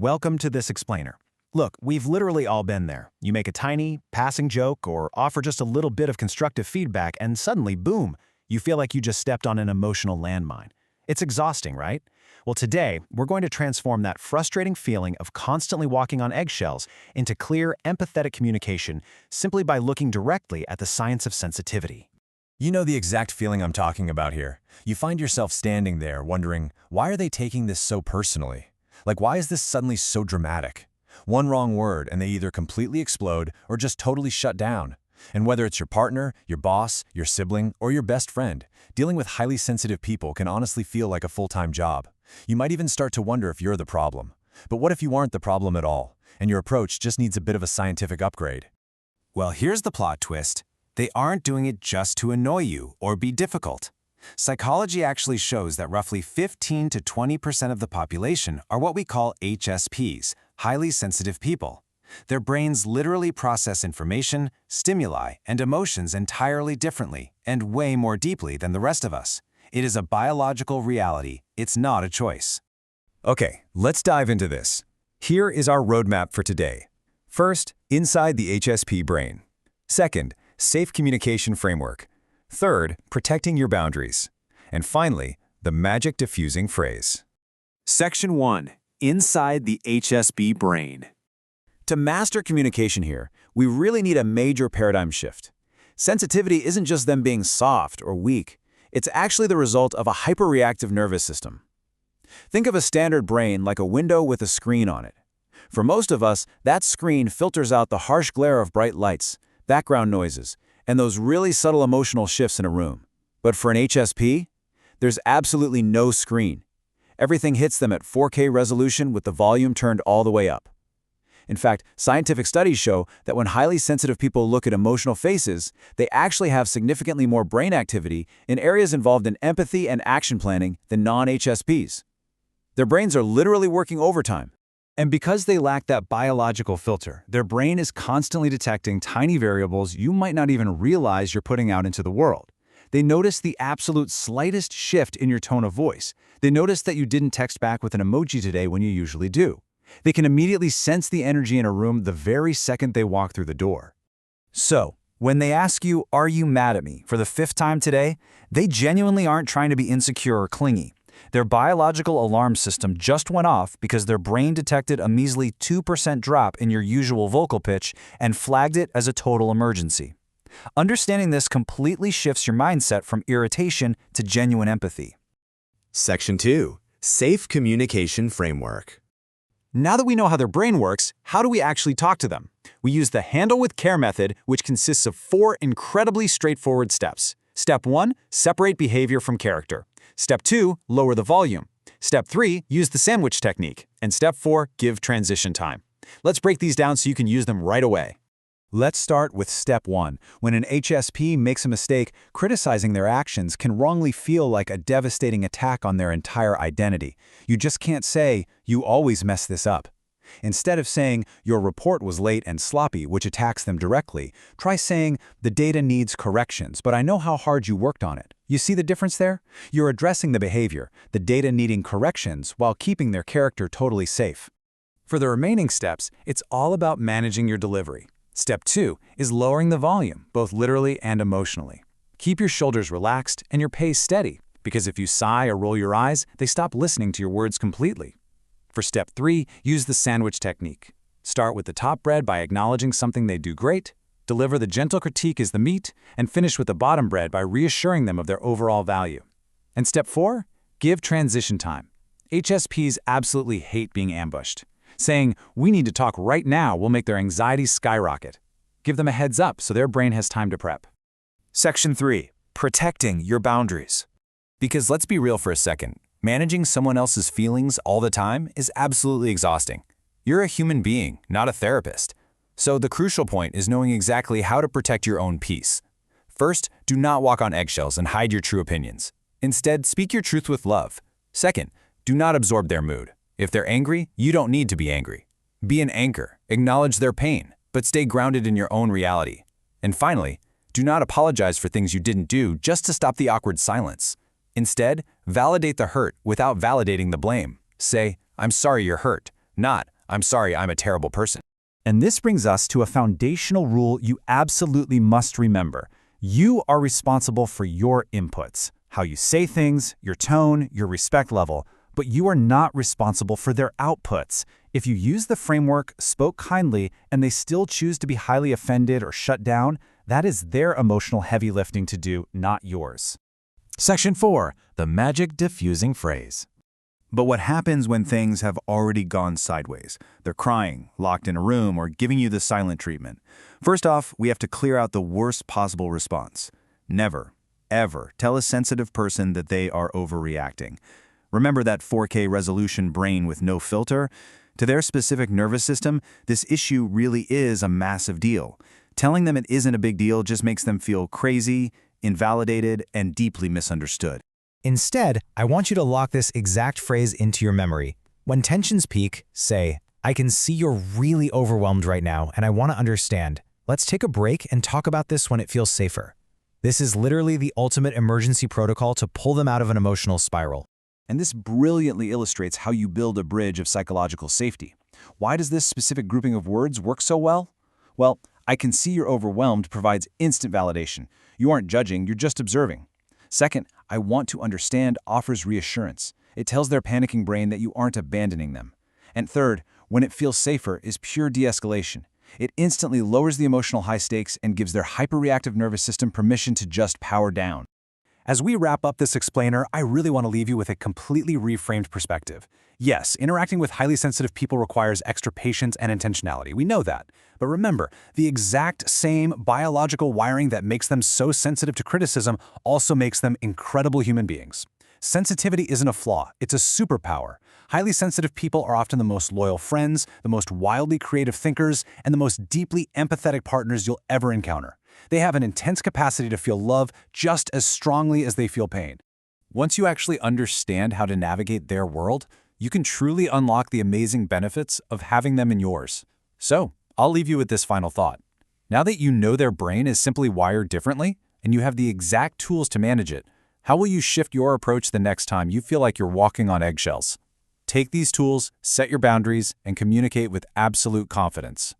Welcome to this explainer. Look, we've literally all been there. You make a tiny, passing joke or offer just a little bit of constructive feedback and suddenly, boom, you feel like you just stepped on an emotional landmine. It's exhausting, right? Well, today, we're going to transform that frustrating feeling of constantly walking on eggshells into clear, empathetic communication simply by looking directly at the science of sensitivity. You know the exact feeling I'm talking about here. You find yourself standing there wondering, why are they taking this so personally? Like, why is this suddenly so dramatic? One wrong word and they either completely explode or just totally shut down. And whether it's your partner, your boss, your sibling, or your best friend, dealing with highly sensitive people can honestly feel like a full-time job. You might even start to wonder if you're the problem. But what if you aren't the problem at all, and your approach just needs a bit of a scientific upgrade? Well, here's the plot twist. They aren't doing it just to annoy you or be difficult. Psychology actually shows that roughly 15 to 20% of the population are what we call HSPs, highly sensitive people. Their brains literally process information, stimuli, and emotions entirely differently and way more deeply than the rest of us. It is a biological reality. It's not a choice. Okay, let's dive into this. Here is our roadmap for today. First, inside the HSP brain. Second, safe communication framework. Third, protecting your boundaries. And finally, the magic diffusing phrase. Section 1. Inside the HSP brain. To master communication here, we really need a major paradigm shift. Sensitivity isn't just them being soft or weak. It's actually the result of a hyperreactive nervous system. Think of a standard brain like a window with a screen on it. For most of us, that screen filters out the harsh glare of bright lights, background noises, and those really subtle emotional shifts in a room. But for an HSP, there's absolutely no screen. Everything hits them at 4K resolution with the volume turned all the way up. In fact, scientific studies show that when highly sensitive people look at emotional faces, they actually have significantly more brain activity in areas involved in empathy and action planning than non-HSPs. Their brains are literally working overtime. And because they lack that biological filter, their brain is constantly detecting tiny variables you might not even realize you're putting out into the world. They notice the absolute slightest shift in your tone of voice. They notice that you didn't text back with an emoji today when you usually do. They can immediately sense the energy in a room the very second they walk through the door. So, when they ask you, "Are you mad at me?" for the 5th time today, they genuinely aren't trying to be insecure or clingy. Their biological alarm system just went off because their brain detected a measly 2% drop in your usual vocal pitch and flagged it as a total emergency. Understanding this completely shifts your mindset from irritation to genuine empathy. Section 2. Safe Communication Framework. Now that we know how their brain works, how do we actually talk to them? We use the Handle with Care method, which consists of 4 incredibly straightforward steps. Step 1, separate behavior from character. Step 2, lower the volume. Step 3, use the sandwich technique. And Step 4, give transition time. Let's break these down so you can use them right away. Let's start with Step 1. When an HSP makes a mistake, criticizing their actions can wrongly feel like a devastating attack on their entire identity. You just can't say, "You always mess this up." Instead of saying, "Your report was late and sloppy," which attacks them directly, try saying, "The data needs corrections, but I know how hard you worked on it." You see the difference there? You're addressing the behavior, the data needing corrections, while keeping their character totally safe. For the remaining steps, it's all about managing your delivery. Step 2 is lowering the volume, both literally and emotionally. Keep your shoulders relaxed and your pace steady, because if you sigh or roll your eyes, they stop listening to your words completely. For Step 3, use the sandwich technique. Start with the top bread by acknowledging something they do great, deliver the gentle critique as the meat, and finish with the bottom bread by reassuring them of their overall value. And Step 4, give transition time. HSPs absolutely hate being ambushed. Saying, "We need to talk right now," will make their anxiety skyrocket. Give them a heads up so their brain has time to prep. Section 3. Protecting your boundaries. Because let's be real for a second, managing someone else's feelings all the time is absolutely exhausting. You're a human being, not a therapist. So the crucial point is knowing exactly how to protect your own peace. First, do not walk on eggshells and hide your true opinions. Instead, speak your truth with love. Second, do not absorb their mood. If they're angry, you don't need to be angry. Be an anchor, acknowledge their pain, but stay grounded in your own reality. And finally, do not apologize for things you didn't do just to stop the awkward silence. Instead, validate the hurt without validating the blame. Say, "I'm sorry you're hurt," not, "I'm sorry, I'm a terrible person." And this brings us to a foundational rule you absolutely must remember. You are responsible for your inputs, how you say things, your tone, your respect level, but you are not responsible for their outputs. If you use the framework, spoke kindly, and they still choose to be highly offended or shut down, that is their emotional heavy lifting to do, not yours. Section 4. The magic diffusing phrase. But what happens when things have already gone sideways? They're crying, locked in a room, or giving you the silent treatment. First off, we have to clear out the worst possible response. Never, ever tell a sensitive person that they are overreacting. Remember that 4K resolution brain with no filter? To their specific nervous system, this issue really is a massive deal. Telling them it isn't a big deal just makes them feel crazy, invalidated, and deeply misunderstood. Instead, I want you to lock this exact phrase into your memory. When tensions peak, say, "I can see you're really overwhelmed right now, and I want to understand. Let's take a break and talk about this when it feels safer." This is literally the ultimate emergency protocol to pull them out of an emotional spiral. And this brilliantly illustrates how you build a bridge of psychological safety. Why does this specific grouping of words work so well? Well, "I can see you're overwhelmed" provides instant validation. You aren't judging, you're just observing. Second, "I want to understand" offers reassurance. It tells their panicking brain that you aren't abandoning them. And third, "when it feels safer" is pure de-escalation. It instantly lowers the emotional high stakes and gives their hyperreactive nervous system permission to just power down. As we wrap up this explainer, I really want to leave you with a completely reframed perspective. Yes, interacting with highly sensitive people requires extra patience and intentionality. We know that. But remember, the exact same biological wiring that makes them so sensitive to criticism also makes them incredible human beings. Sensitivity isn't a flaw, it's a superpower. Highly sensitive people are often the most loyal friends, the most wildly creative thinkers, and the most deeply empathetic partners you'll ever encounter. They have an intense capacity to feel love just as strongly as they feel pain. Once you actually understand how to navigate their world, you can truly unlock the amazing benefits of having them in yours. So, I'll leave you with this final thought. Now that you know their brain is simply wired differently, and you have the exact tools to manage it, how will you shift your approach the next time you feel like you're walking on eggshells? Take these tools, set your boundaries, and communicate with absolute confidence.